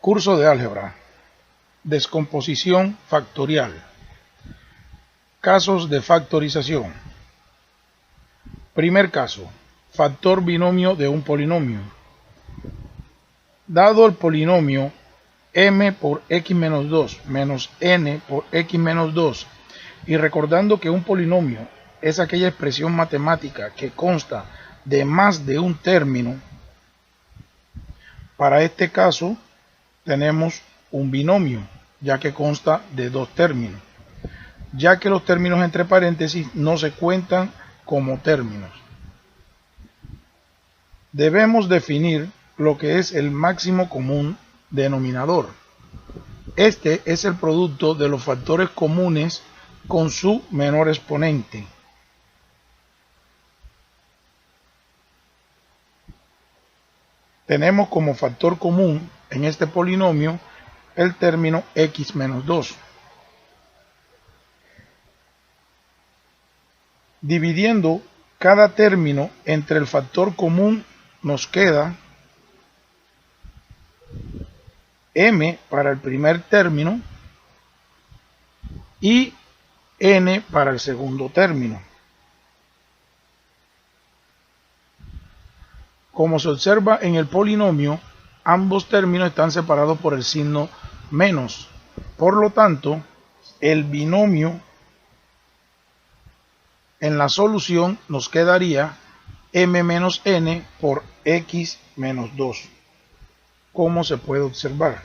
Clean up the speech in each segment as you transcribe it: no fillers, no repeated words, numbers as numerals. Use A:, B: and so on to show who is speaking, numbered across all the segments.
A: Curso de álgebra. Descomposición factorial. Casos de factorización. Primer caso. Factor binomio de un polinomio. Dado el polinomio m por x menos 2 menos n por x menos 2, y recordando que un polinomio es aquella expresión matemática que consta de más de un término, para este caso tenemos un binomio, ya que consta de dos términos, ya que los términos entre paréntesis no se cuentan como términos. Debemos definir lo que es el máximo común denominador. Este es el producto de los factores comunes con su menor exponente. Tenemos como factor común en este polinomio el término x menos 2. Dividiendo cada término entre el factor común nos queda m para el primer término y n para el segundo término. Como se observa en el polinomio, ambos términos están separados por el signo menos. Por lo tanto, el binomio en la solución nos quedaría m menos n por x menos 2, como se puede observar.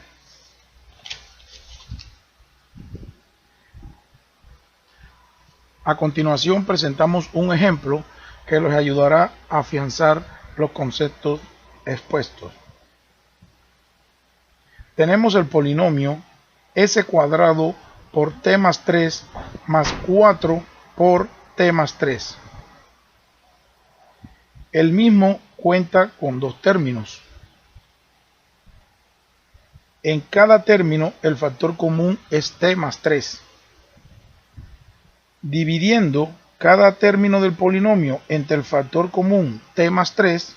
A: A continuación presentamos un ejemplo que les ayudará a afianzar los conceptos expuestos. Tenemos el polinomio s cuadrado por t más 3 más 4 por t más 3. El mismo cuenta con dos términos. En cada término el factor común es t más 3. Dividiendo cada término del polinomio entre el factor común t más 3,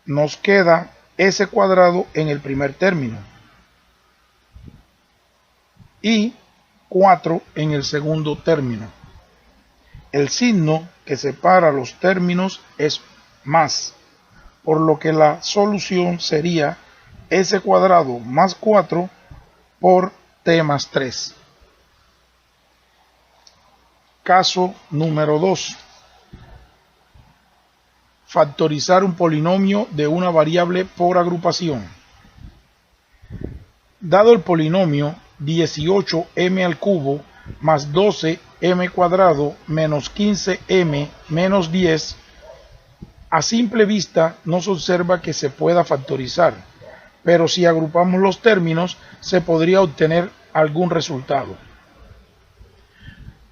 A: nos queda s cuadrado en el primer término y 4 en el segundo término. El signo que separa los términos es más, por lo que la solución sería s cuadrado más 4 por t más 3. Caso número 2. Factorizar un polinomio de una variable por agrupación. Dado el polinomio 18m al cubo más 12m cuadrado menos 15m menos 10, a simple vista no se observa que se pueda factorizar, pero si agrupamos los términos se podría obtener algún resultado.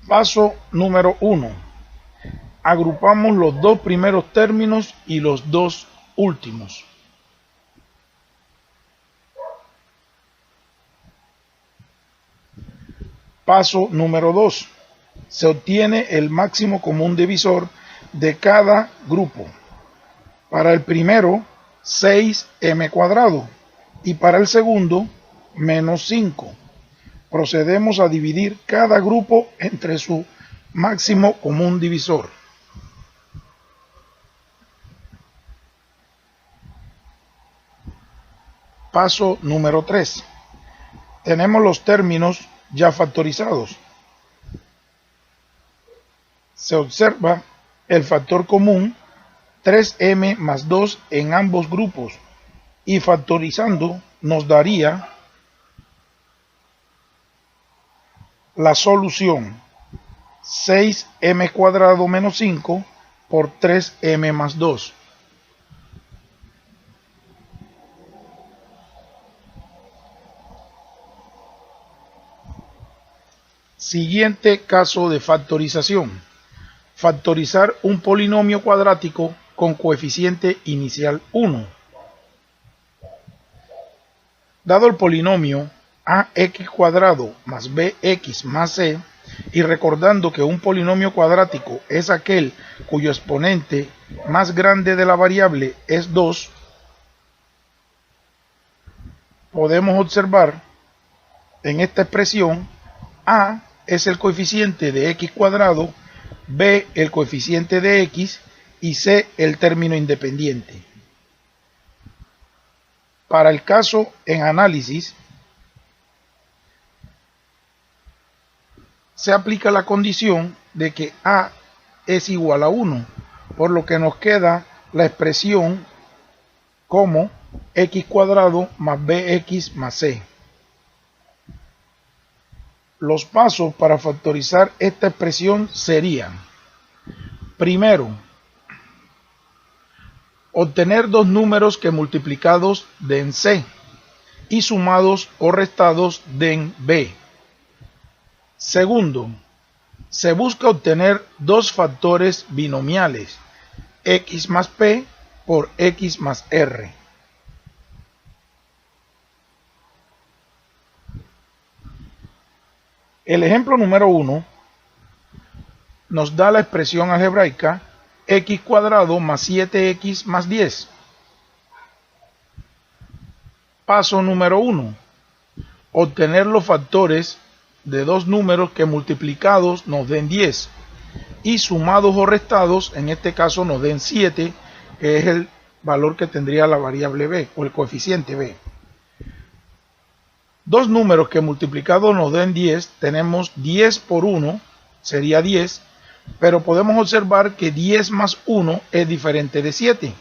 A: Paso número 1. Agrupamos los dos primeros términos y los dos últimos. Paso número 2. Se obtiene el máximo común divisor de cada grupo. Para el primero, 6m cuadrado y para el segundo, menos 5. Procedemos a dividir cada grupo entre su máximo común divisor. Paso número 3. Tenemos los términos ya factorizados. Se observa el factor común 3m más 2 en ambos grupos y factorizando nos daría la solución 6m cuadrado menos 5 por 3m más 2. Siguiente caso de factorización. Factorizar un polinomio cuadrático con coeficiente inicial 1. Dado el polinomio ax cuadrado más bx más c, y recordando que un polinomio cuadrático es aquel cuyo exponente más grande de la variable es 2, podemos observar en esta expresión a es el coeficiente de x cuadrado, b el coeficiente de x y c el término independiente. Para el caso en análisis, se aplica la condición de que a es igual a 1, por lo que nos queda la expresión como x cuadrado más bx más c. Los pasos para factorizar esta expresión serían: primero, obtener dos números que multiplicados den c y sumados o restados den b. Segundo, se busca obtener dos factores binomiales, x más p por x más r. El ejemplo número 1 nos da la expresión algebraica x cuadrado más 7x más 10. Paso número 1. Obtener los factores de dos números que multiplicados nos den 10 y sumados o restados, en este caso nos den 7, que es el valor que tendría la variable b o el coeficiente b. Dos números que multiplicados nos den 10, tenemos 10 por 1, sería 10, pero podemos observar que 10 más 1 es diferente de 7.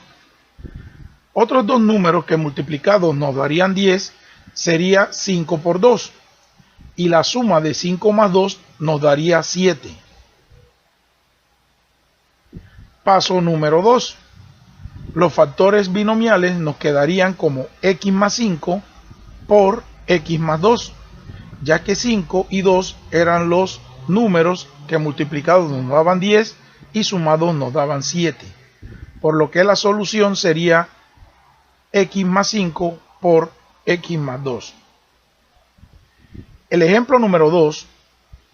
A: Otros dos números que multiplicados nos darían 10 sería 5 por 2, y la suma de 5 más 2 nos daría 7. Paso número 2. Los factores binomiales nos quedarían como x más 5 por x más 2, ya que 5 y 2 eran los números que multiplicados nos daban 10 y sumados nos daban 7, por lo que la solución sería x más 5 por x más 2. El ejemplo número 2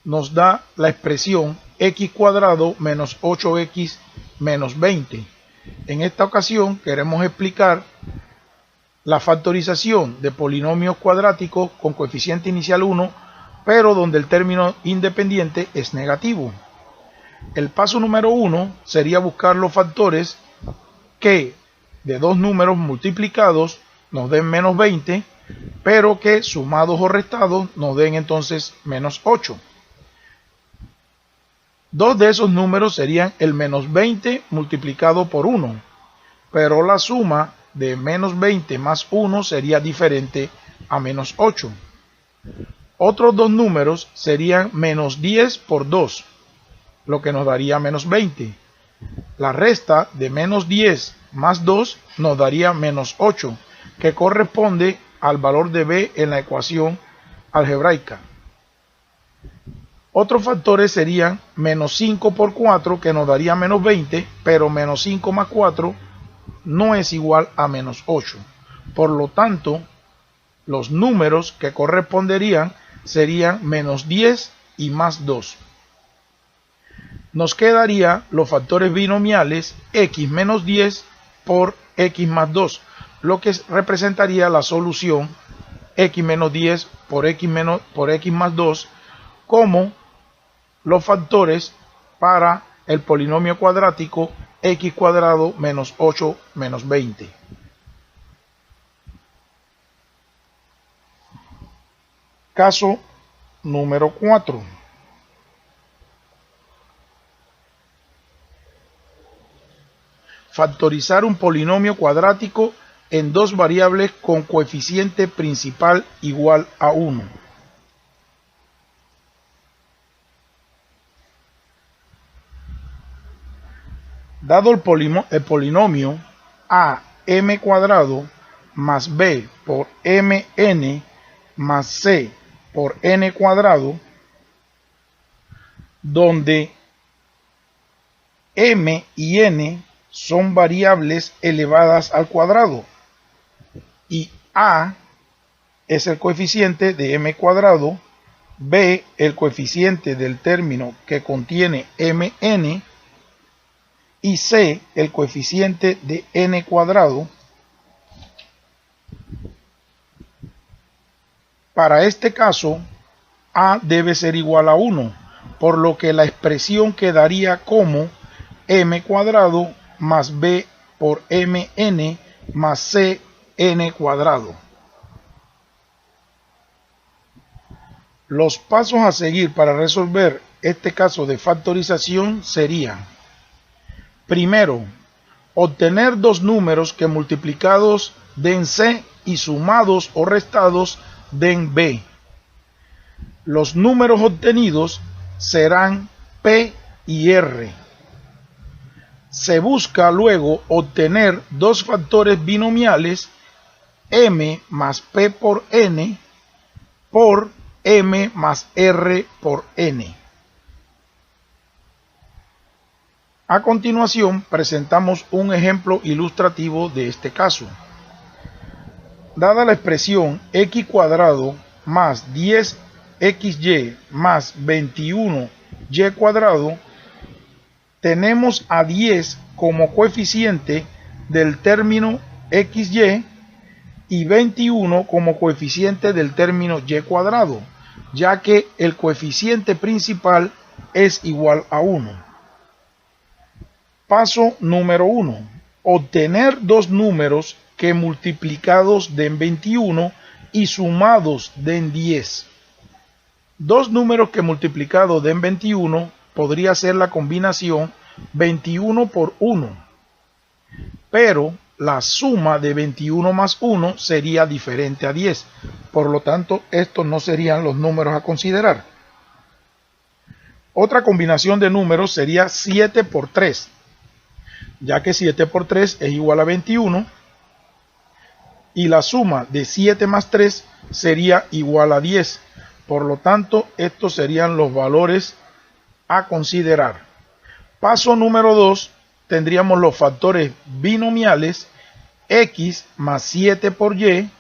A: nos da la expresión x cuadrado menos 8x menos 20. En esta ocasión queremos explicar la factorización de polinomios cuadráticos con coeficiente inicial 1, pero donde el término independiente es negativo. El paso número 1 sería buscar los factores que de dos números multiplicados nos den menos 20, pero que sumados o restados nos den entonces menos 8. Dos de esos números serían el menos 20 multiplicado por 1, pero la suma de menos 20 más 1 sería diferente a menos 8. Otros dos números serían menos 10 por 2, lo que nos daría menos 20. La resta de menos 10 más 2 nos daría menos 8, que corresponde al valor de b en la ecuación algebraica. Otros factores serían menos 5 por 4, que nos daría menos 20, pero menos 5 más 4 no es igual a menos 8. Por lo tanto, los números que corresponderían serían menos 10 y más 2. Nos quedarían los factores binomiales x menos 10 por x más 2, lo que representaría la solución x menos 10 por x más 2 como los factores para el polinomio cuadrático x cuadrado menos 8 menos 20. Caso número 4. Factorizar un polinomio cuadrático en dos variables con coeficiente principal igual a 1. Dado el polinomio a m cuadrado más b por mn más c por n cuadrado, donde m y n son variables elevadas al cuadrado y a es el coeficiente de m cuadrado, b el coeficiente del término que contiene mn y c el coeficiente de n cuadrado, Para este caso, a debe ser igual a 1, por lo que la expresión quedaría como m cuadrado más b por mn más c n cuadrado. Los pasos a seguir para resolver este caso de factorización serían: primero, obtener dos números que multiplicados den c y sumados o restados den b. Los números obtenidos serán p y r. Se busca luego obtener dos factores binomiales, m más p por n por m más r por n. A continuación presentamos un ejemplo ilustrativo de este caso. Dada la expresión x cuadrado más 10xy más 21y cuadrado, tenemos a 10 como coeficiente del término xy y 21 como coeficiente del término y cuadrado, ya que el coeficiente principal es igual a 1. Paso número 1. Obtener dos números que multiplicados den 21 y sumados den 10. Dos números que multiplicados den 21 podría ser la combinación 21 por 1, pero la suma de 21 más 1 sería diferente a 10, por lo tanto estos no serían los números a considerar. Otra combinación de números sería 7 por 3, ya que 7 por 3 es igual a 21, y la suma de 7 más 3 sería igual a 10, por lo tanto estos serían los valores a considerar. Paso número 2, tendríamos los factores binomiales x más 7 por y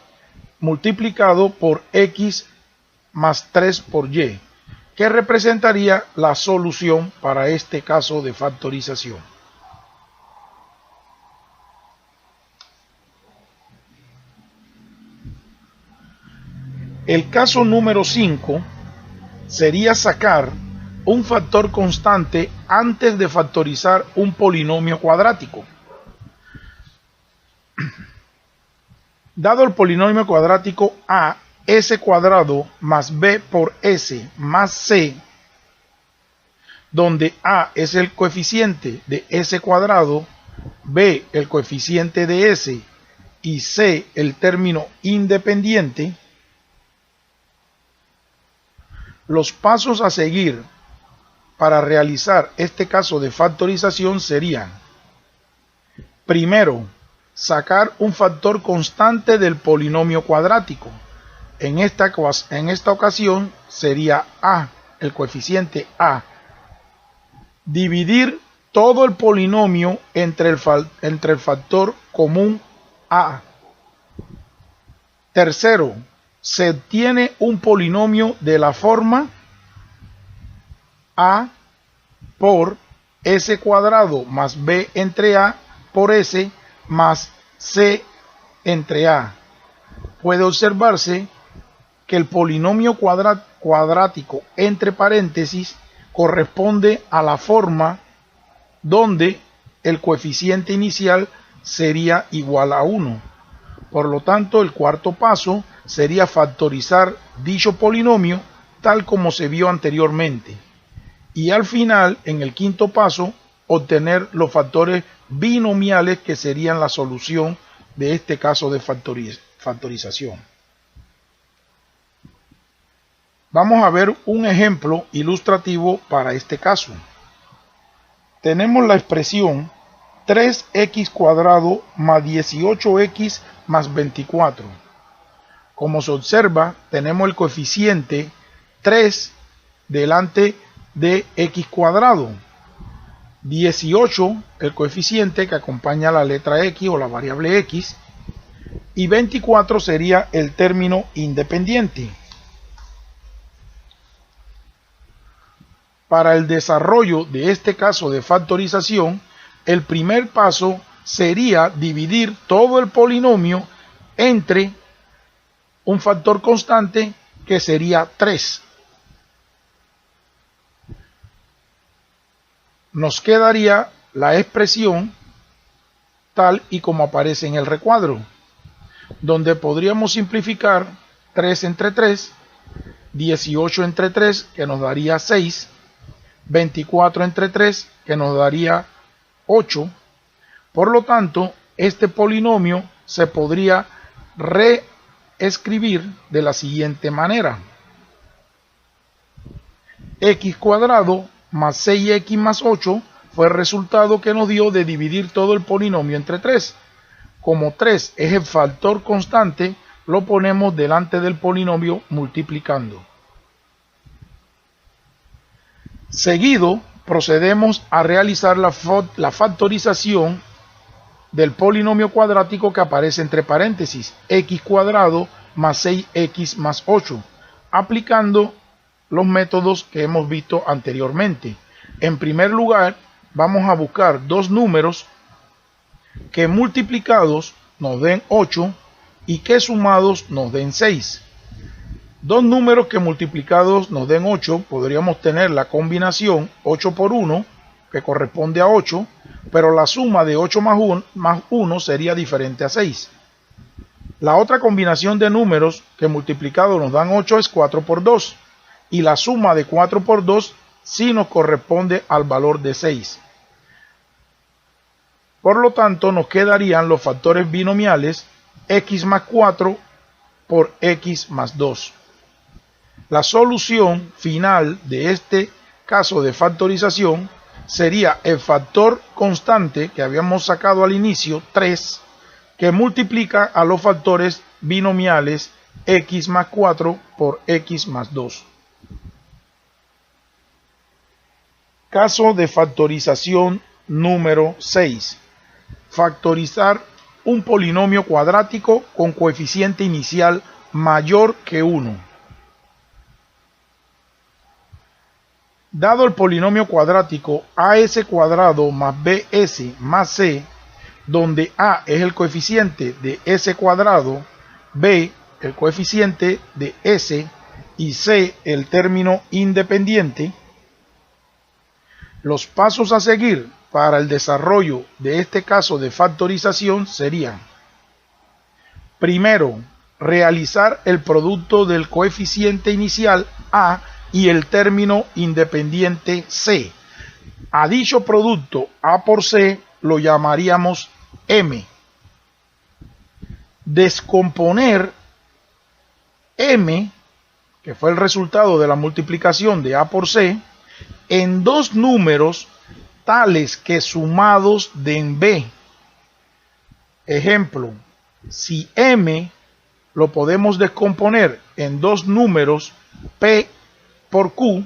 A: multiplicado por x más 3 por y, que representaría la solución para este caso de factorización. El caso número 5 sería sacar un factor constante antes de factorizar un polinomio cuadrático. Dado el polinomio cuadrático a, s cuadrado más b por s más c, donde a es el coeficiente de s cuadrado, b el coeficiente de s y c el término independiente, los pasos a seguir para realizar este caso de factorización serían: primero, sacar un factor constante del polinomio cuadrático. En esta ocasión sería a, el coeficiente a. Dividir todo el polinomio entre el factor común a. Tercero, se obtiene un polinomio de la forma a por s cuadrado más b entre a por s más c entre a. Puede observarse que el polinomio cuadrático entre paréntesis corresponde a la forma donde el coeficiente inicial sería igual a 1. Por lo tanto, el cuarto paso sería factorizar dicho polinomio tal como se vio anteriormente. Y al final, en el quinto paso, obtener los factores binomiales que serían la solución de este caso de factorización. Vamos a ver un ejemplo ilustrativo para este caso. Tenemos la expresión 3x cuadrado más 18x más 24. Como se observa, tenemos el coeficiente 3 delante de x cuadrado, 18 el coeficiente que acompaña la letra x o la variable x, y 24 sería el término independiente. Para el desarrollo de este caso de factorización, el primer paso sería dividir todo el polinomio entre un factor constante que sería 3. Nos quedaría la expresión tal y como aparece en el recuadro, donde podríamos simplificar 3 entre 3, 18 entre 3, que nos daría 6, 24 entre 3, que nos daría 8. Por lo tanto, este polinomio se podría reescribir de la siguiente manera: x cuadrado más 6x más 8 fue el resultado que nos dio de dividir todo el polinomio entre 3. Como 3 es el factor constante, lo ponemos delante del polinomio multiplicando. Seguido, procedemos a realizar la factorización del polinomio cuadrático que aparece entre paréntesis, x cuadrado más 6x más 8, aplicando los métodos que hemos visto anteriormente. En primer lugar, vamos a buscar dos números que multiplicados nos den 8 y que sumados nos den 6. Dos números que multiplicados nos den 8, podríamos tener la combinación 8 por 1, que corresponde a 8, pero la suma de 8 más 1 sería diferente a 6. La otra combinación de números que multiplicados nos dan 8 es 4 por 2, y la suma de 4 por 2 sí nos corresponde al valor de 6. Por lo tanto, nos quedarían los factores binomiales x más 4 por x más 2. La solución final de este caso de factorización sería el factor constante que habíamos sacado al inicio, 3, que multiplica a los factores binomiales x más 4 por x más 2. Caso de factorización número 6. Factorizar un polinomio cuadrático con coeficiente inicial mayor que 1. Dado el polinomio cuadrático as cuadrado más bs más c, donde a es el coeficiente de s cuadrado, b el coeficiente de s y c el término independiente, los pasos a seguir para el desarrollo de este caso de factorización serían: primero, realizar el producto del coeficiente inicial a y el término independiente c. A dicho producto a por c lo llamaríamos m. Descomponer m, que fue el resultado de la multiplicación de a por c, en dos números tales que sumados den b. Ejemplo, si m lo podemos descomponer en dos números p por q, o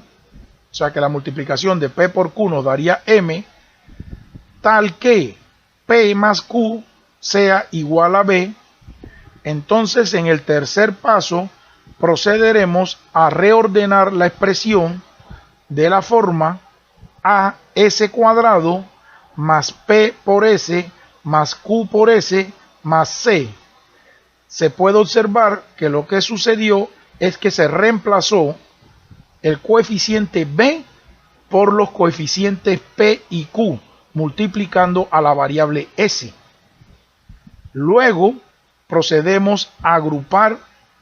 A: sea que la multiplicación de p por q nos daría m, tal que p más q sea igual a b, entonces en el tercer paso procederemos a reordenar la expresión de la forma a s cuadrado más p por s más q por s más c. Se puede observar que lo que sucedió es que se reemplazó el coeficiente b por los coeficientes p y q, multiplicando a la variable s. Luego procedemos a agrupar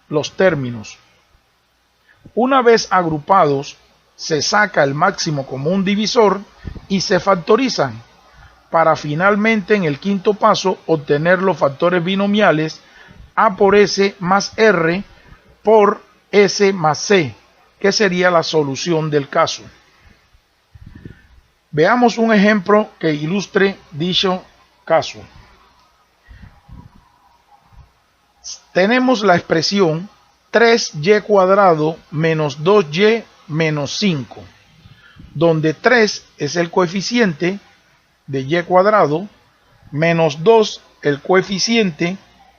A: los términos. Una vez agrupados, se saca el máximo común divisor y se factorizan, para finalmente en el quinto paso obtener los factores binomiales a por s más r por s más c, que sería la solución del caso. Veamos un ejemplo que ilustre dicho caso. Tenemos la expresión 3y cuadrado menos 2y menos 5, donde 3 es el coeficiente de y cuadrado, menos 2 el coeficiente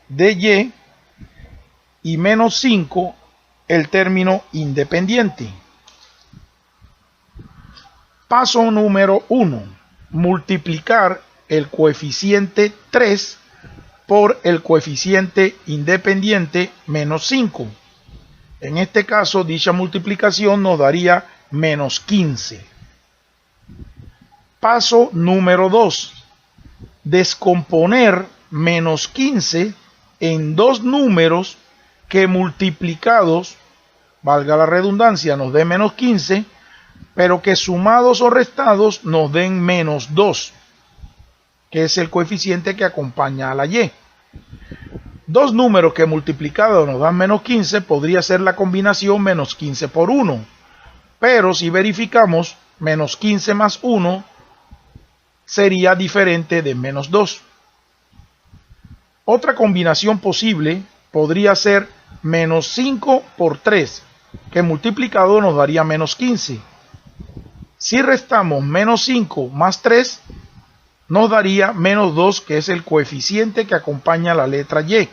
A: de y menos 5 el término independiente. Paso número 1. Multiplicar el coeficiente 3 por el coeficiente independiente menos 5. En este caso, dicha multiplicación nos daría menos 15. Paso número 2. Descomponer menos 15 en dos números que multiplicados, valga la redundancia, nos den menos 15, pero que sumados o restados nos den menos 2, que es el coeficiente que acompaña a la y. Dos números que multiplicados nos dan menos 15 podría ser la combinación menos 15 por 1, pero si verificamos, menos 15 más 1 sería diferente de menos 2. Otra combinación posible podría ser menos 5 por 3, que multiplicado nos daría menos 15. Si restamos menos 5 más 3, nos daría menos 2, que es el coeficiente que acompaña la letra y.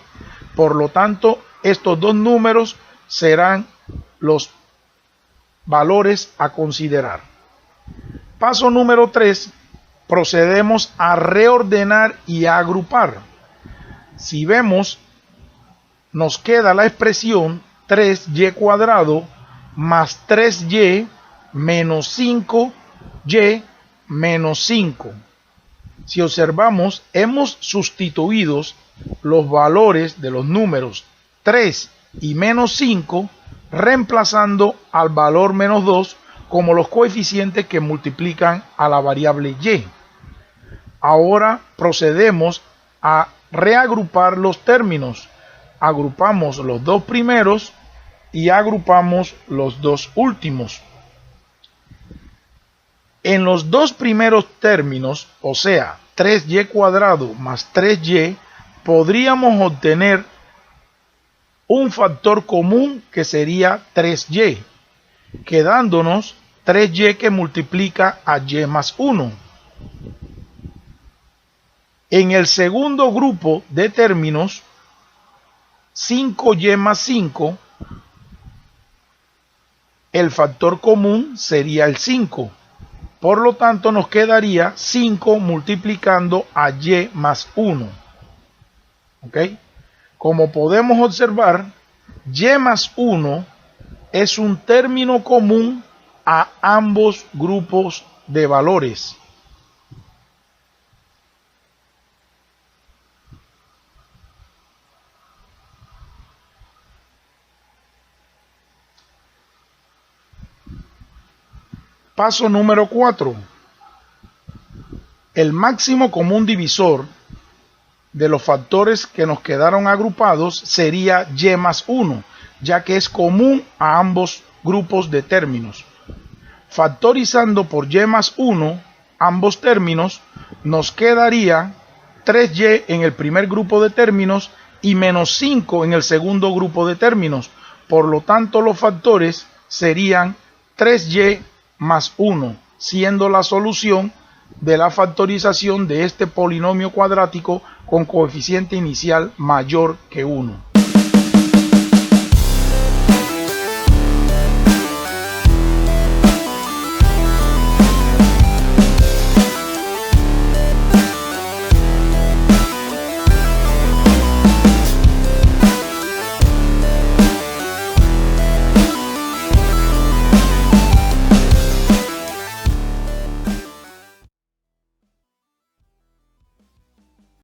A: Por lo tanto, estos dos números serán los valores a considerar. Paso número 3. Procedemos a reordenar y a agrupar. Si vemos, nos queda la expresión 3y cuadrado más 3y menos 5y menos 5. Si observamos, hemos sustituido los valores de los números 3 y menos 5, reemplazando al valor menos 2 como los coeficientes que multiplican a la variable y. Ahora procedemos a reagrupar los términos. Agrupamos los dos primeros y agrupamos los dos últimos. En los dos primeros términos, o sea, 3y cuadrado más 3y, podríamos obtener un factor común que sería 3y, quedándonos 3y que multiplica a y más 1. En el segundo grupo de términos, 5y más 5, el factor común sería el 5. Por lo tanto, nos quedaría 5 multiplicando a y más 1. ¿Ok? Como podemos observar, y más 1 es un término común a ambos grupos de valores. Paso número 4. El máximo común divisor de los factores que nos quedaron agrupados sería y más 1, ya que es común a ambos grupos de términos. Factorizando por y más 1 ambos términos, nos quedaría 3y en el primer grupo de términos y menos 5 en el segundo grupo de términos. Por lo tanto, los factores serían 3y más 1, siendo la solución de la factorización de este polinomio cuadrático con coeficiente inicial mayor que 1.